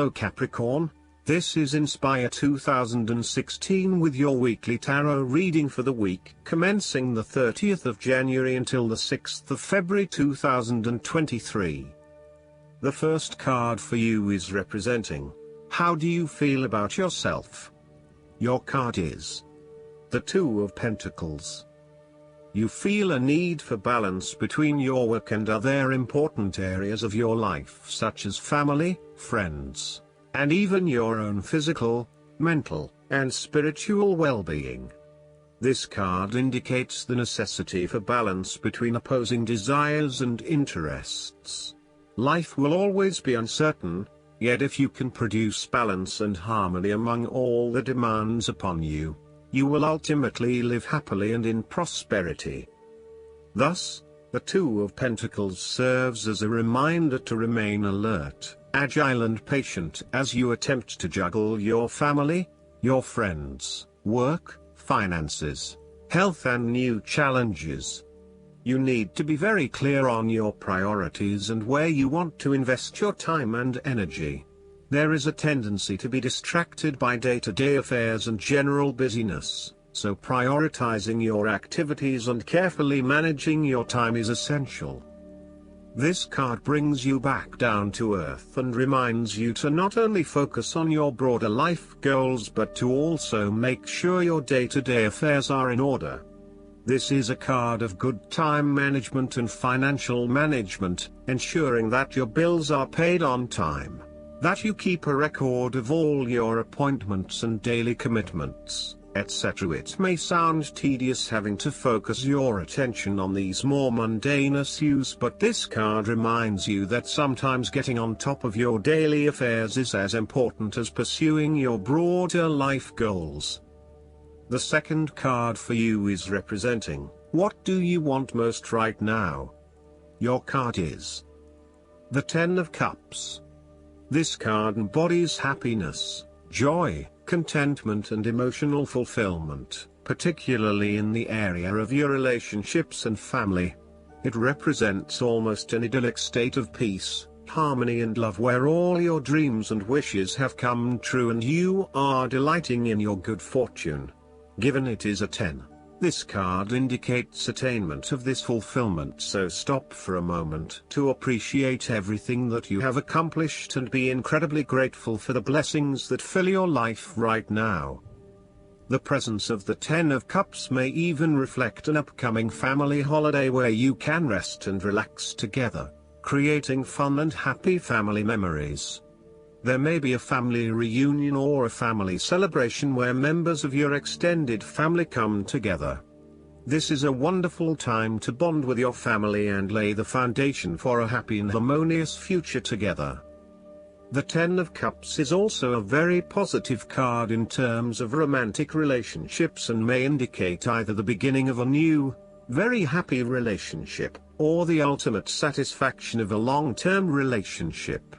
Hello Capricorn, this is Inspire 2016 with your weekly tarot reading for the week commencing the 30th of January until the 6th of February 2023. The first card for you is representing, how do you feel about yourself? Your card is the Two of Pentacles. You feel a need for balance between your work and other important areas of your life such as family, friends, and even your own physical, mental, and spiritual well-being. This card indicates the necessity for balance between opposing desires and interests. Life will always be uncertain, yet if you can produce balance and harmony among all the demands upon you, you will ultimately live happily and in prosperity. Thus, the Two of Pentacles serves as a reminder to remain alert, agile and patient as you attempt to juggle your family, your friends, work, finances, health and new challenges. You need to be very clear on your priorities and where you want to invest your time and energy. There is a tendency to be distracted by day-to-day affairs and general busyness, so prioritizing your activities and carefully managing your time is essential. This card brings you back down to earth and reminds you to not only focus on your broader life goals but to also make sure your day-to-day affairs are in order. This is a card of good time management and financial management, ensuring that your bills are paid on time, that you keep a record of all your appointments and daily commitments, etc. It may sound tedious having to focus your attention on these more mundane issues, but this card reminds you that sometimes getting on top of your daily affairs is as important as pursuing your broader life goals. The second card for you is representing, what do you want most right now? Your card is the Ten of Cups. This card embodies happiness, joy, contentment and emotional fulfillment, particularly in the area of your relationships and family. It represents almost an idyllic state of peace, harmony and love where all your dreams and wishes have come true and you are delighting in your good fortune. Given it is a 10, this card indicates attainment of this fulfillment, so stop for a moment to appreciate everything that you have accomplished and be incredibly grateful for the blessings that fill your life right now. The presence of the Ten of Cups may even reflect an upcoming family holiday where you can rest and relax together, creating fun and happy family memories. There may be a family reunion or a family celebration where members of your extended family come together. This is a wonderful time to bond with your family and lay the foundation for a happy and harmonious future together. The Ten of Cups is also a very positive card in terms of romantic relationships and may indicate either the beginning of a new, very happy relationship, or the ultimate satisfaction of a long-term relationship.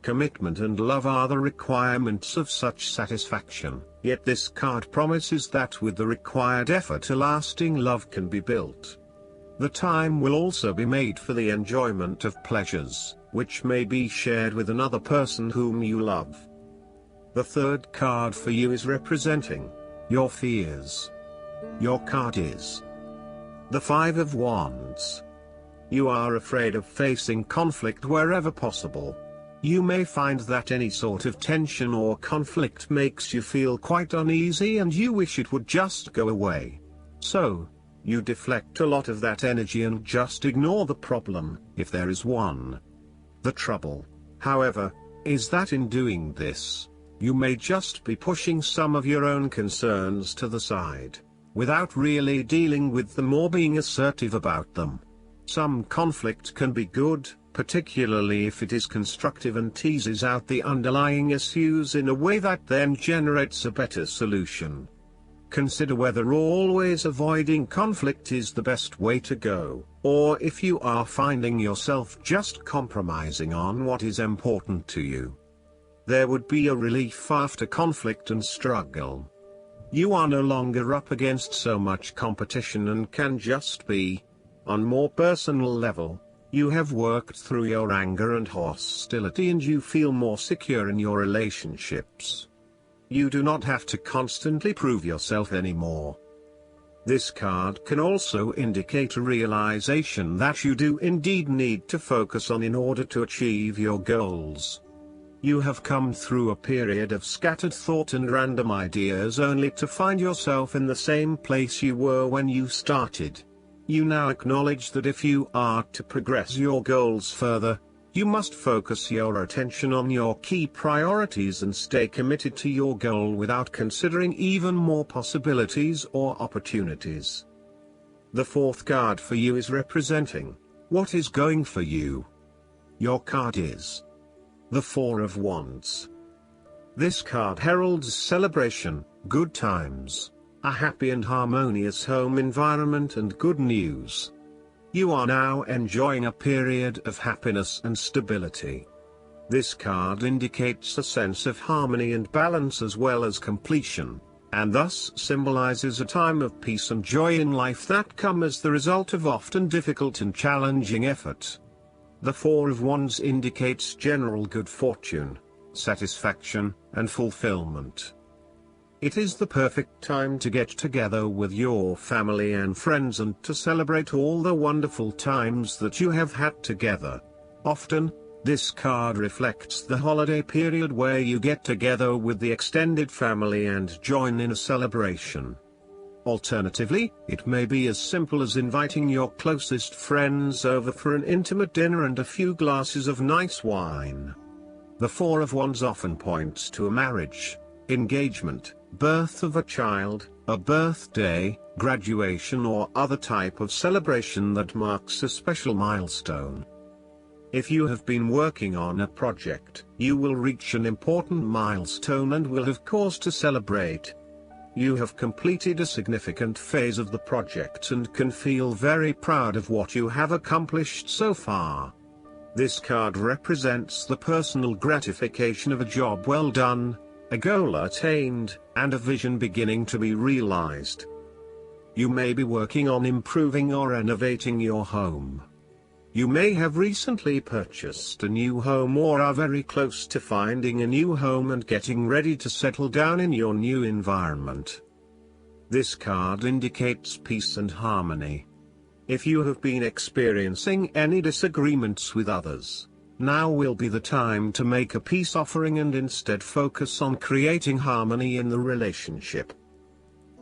Commitment and love are the requirements of such satisfaction, yet this card promises that with the required effort a lasting love can be built. The time will also be made for the enjoyment of pleasures, which may be shared with another person whom you love. The third card for you is representing your fears. Your card is the Five of Wands. You are afraid of facing conflict wherever possible. You may find that any sort of tension or conflict makes you feel quite uneasy and you wish it would just go away. So, you deflect a lot of that energy and just ignore the problem, if there is one. The trouble, however, is that in doing this, you may just be pushing some of your own concerns to the side, without really dealing with them or being assertive about them. Some conflict can be good, particularly if it is constructive and teases out the underlying issues in a way that then generates a better solution. Consider whether always avoiding conflict is the best way to go, or if you are finding yourself just compromising on what is important to you. There would be a relief after conflict and struggle. You are no longer up against so much competition and can just be, on more personal level, You have worked through your anger and hostility and you feel more secure in your relationships. You do not have to constantly prove yourself anymore. This card can also indicate a realization that you do indeed need to focus on in order to achieve your goals. You have come through a period of scattered thought and random ideas only to find yourself in the same place you were when you started. You now acknowledge that if you are to progress your goals further, you must focus your attention on your key priorities and stay committed to your goal without considering even more possibilities or opportunities. The fourth card for you is representing what is going for you. Your card is the Four of Wands. This card heralds celebration, good times, a happy and harmonious home environment and good news. You are now enjoying a period of happiness and stability. This card indicates a sense of harmony and balance as well as completion, and thus symbolizes a time of peace and joy in life that come as the result of often difficult and challenging effort. The Four of Wands indicates general good fortune, satisfaction, and fulfillment. It is the perfect time to get together with your family and friends and to celebrate all the wonderful times that you have had together. Often, this card reflects the holiday period where you get together with the extended family and join in a celebration. Alternatively, it may be as simple as inviting your closest friends over for an intimate dinner and a few glasses of nice wine. The Four of Wands often points to a marriage, engagement, birth of a child, a birthday, graduation or other type of celebration that marks a special milestone. If you have been working on a project, you will reach an important milestone and will have cause to celebrate. You have completed a significant phase of the project and can feel very proud of what you have accomplished so far. This card represents the personal gratification of a job well done, a goal attained, and a vision beginning to be realized. You may be working on improving or renovating your home. You may have recently purchased a new home or are very close to finding a new home and getting ready to settle down in your new environment. This card indicates peace and harmony. If you have been experiencing any disagreements with others, now will be the time to make a peace offering and instead focus on creating harmony in the relationship.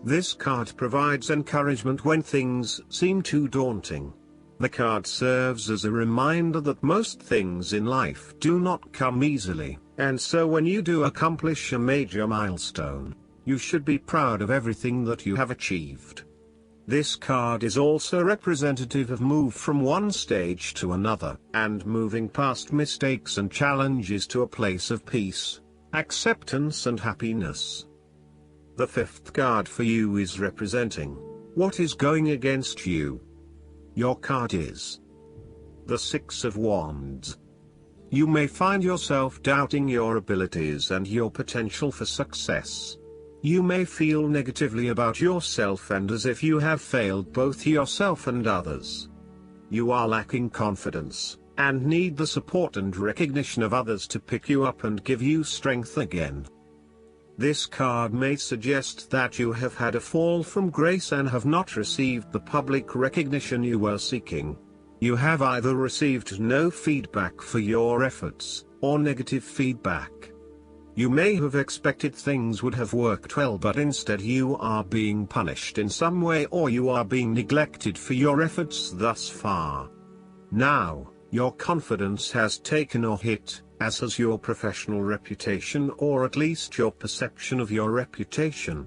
This card provides encouragement when things seem too daunting. The card serves as a reminder that most things in life do not come easily, and so when you do accomplish a major milestone, you should be proud of everything that you have achieved. This card is also representative of move from one stage to another, and moving past mistakes and challenges to a place of peace, acceptance and happiness. The fifth card for you is representing what is going against you. Your card is the Six of Wands. You may find yourself doubting your abilities and your potential for success. You may feel negatively about yourself and as if you have failed both yourself and others. You are lacking confidence, and need the support and recognition of others to pick you up and give you strength again. This card may suggest that you have had a fall from grace and have not received the public recognition you were seeking. You have either received no feedback for your efforts, or negative feedback. You may have expected things would have worked well, but instead you are being punished in some way or you are being neglected for your efforts thus far. Now, your confidence has taken a hit, as has your professional reputation or at least your perception of your reputation.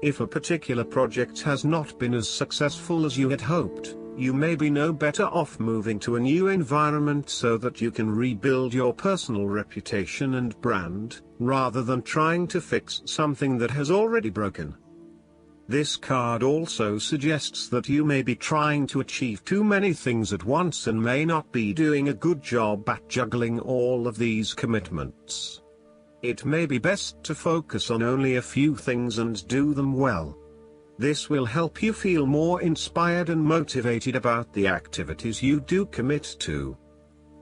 If a particular project has not been as successful as you had hoped, you may be no better off moving to a new environment so that you can rebuild your personal reputation and brand, rather than trying to fix something that has already broken. This card also suggests that you may be trying to achieve too many things at once and may not be doing a good job at juggling all of these commitments. It may be best to focus on only a few things and do them well. This will help you feel more inspired and motivated about the activities you do commit to.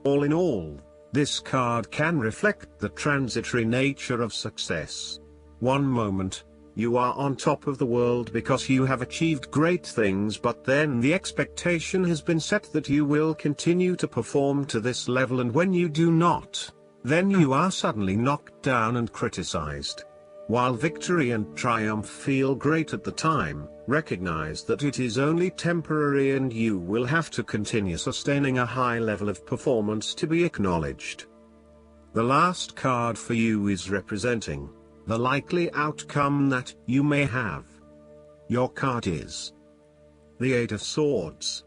All in all, this card can reflect the transitory nature of success. One moment, you are on top of the world because you have achieved great things, but then the expectation has been set that you will continue to perform to this level, and when you do not, then you are suddenly knocked down and criticized. While victory and triumph feel great at the time, recognize that it is only temporary and you will have to continue sustaining a high level of performance to be acknowledged. The last card for you is representing the likely outcome that you may have. Your card is the Eight of Swords.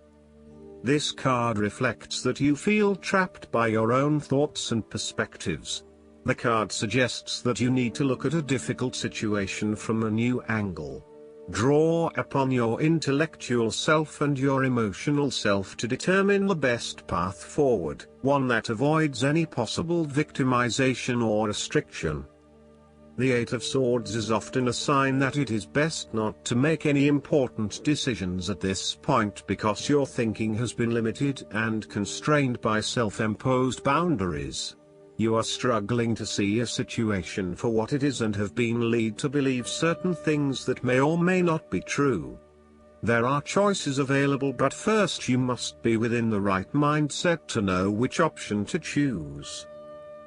This card reflects that you feel trapped by your own thoughts and perspectives. The card suggests that you need to look at a difficult situation from a new angle. Draw upon your intellectual self and your emotional self to determine the best path forward, one that avoids any possible victimization or restriction. The Eight of Swords is often a sign that it is best not to make any important decisions at this point because your thinking has been limited and constrained by self-imposed boundaries. You are struggling to see a situation for what it is and have been led to believe certain things that may or may not be true. There are choices available, but first you must be within the right mindset to know which option to choose.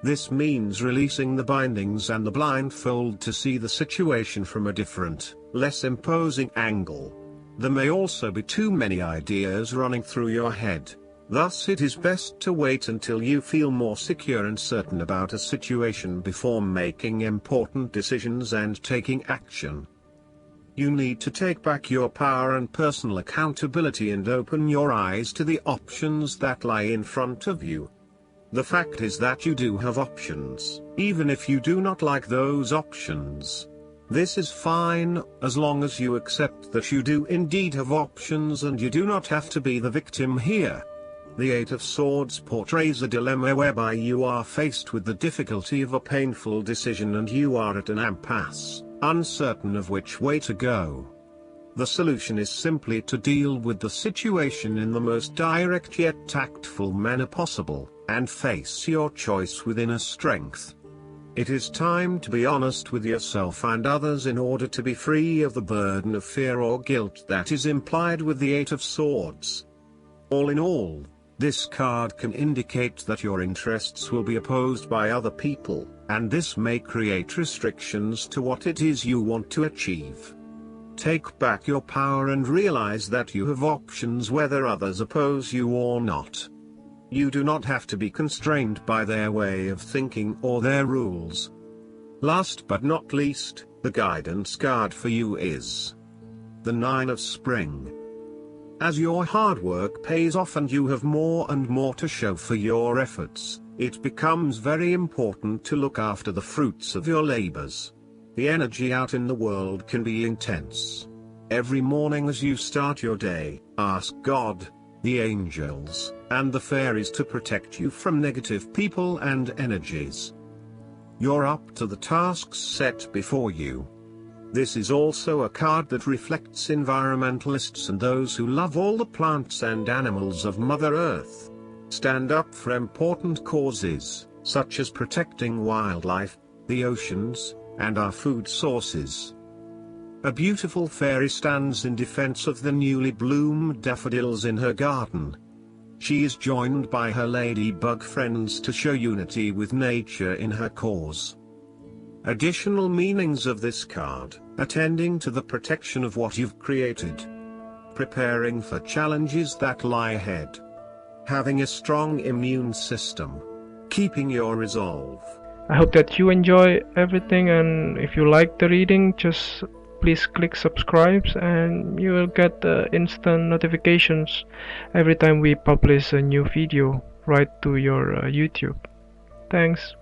This means releasing the bindings and the blindfold to see the situation from a different, less imposing angle. There may also be too many ideas running through your head. Thus it is best to wait until you feel more secure and certain about a situation before making important decisions and taking action. You need to take back your power and personal accountability and open your eyes to the options that lie in front of you. The fact is that you do have options, even if you do not like those options. This is fine, as long as you accept that you do indeed have options and you do not have to be the victim here. The Eight of Swords portrays a dilemma whereby you are faced with the difficulty of a painful decision and you are at an impasse, uncertain of which way to go. The solution is simply to deal with the situation in the most direct yet tactful manner possible, and face your choice with inner strength. It is time to be honest with yourself and others in order to be free of the burden of fear or guilt that is implied with the Eight of Swords. All in all, this card can indicate that your interests will be opposed by other people, and this may create restrictions to what it is you want to achieve. Take back your power and realize that you have options whether others oppose you or not. You do not have to be constrained by their way of thinking or their rules. Last but not least, the guidance card for you is the Nine of Spring. As your hard work pays off and you have more and more to show for your efforts, it becomes very important to look after the fruits of your labors. The energy out in the world can be intense. Every morning as you start your day, ask God, the angels, and the fairies to protect you from negative people and energies. You're up to the tasks set before you. This is also a card that reflects environmentalists and those who love all the plants and animals of Mother Earth. Stand up for important causes, such as protecting wildlife, the oceans, and our food sources. A beautiful fairy stands in defense of the newly bloomed daffodils in her garden. She is joined by her ladybug friends to show unity with nature in her cause. Additional meanings of this card: attending to the protection of what you've created, preparing for challenges that lie ahead, having a strong immune system, keeping your resolve. I hope that you enjoy everything, and if you like the reading, just please click subscribe and you will get instant notifications every time we publish a new video right to your YouTube. Thanks.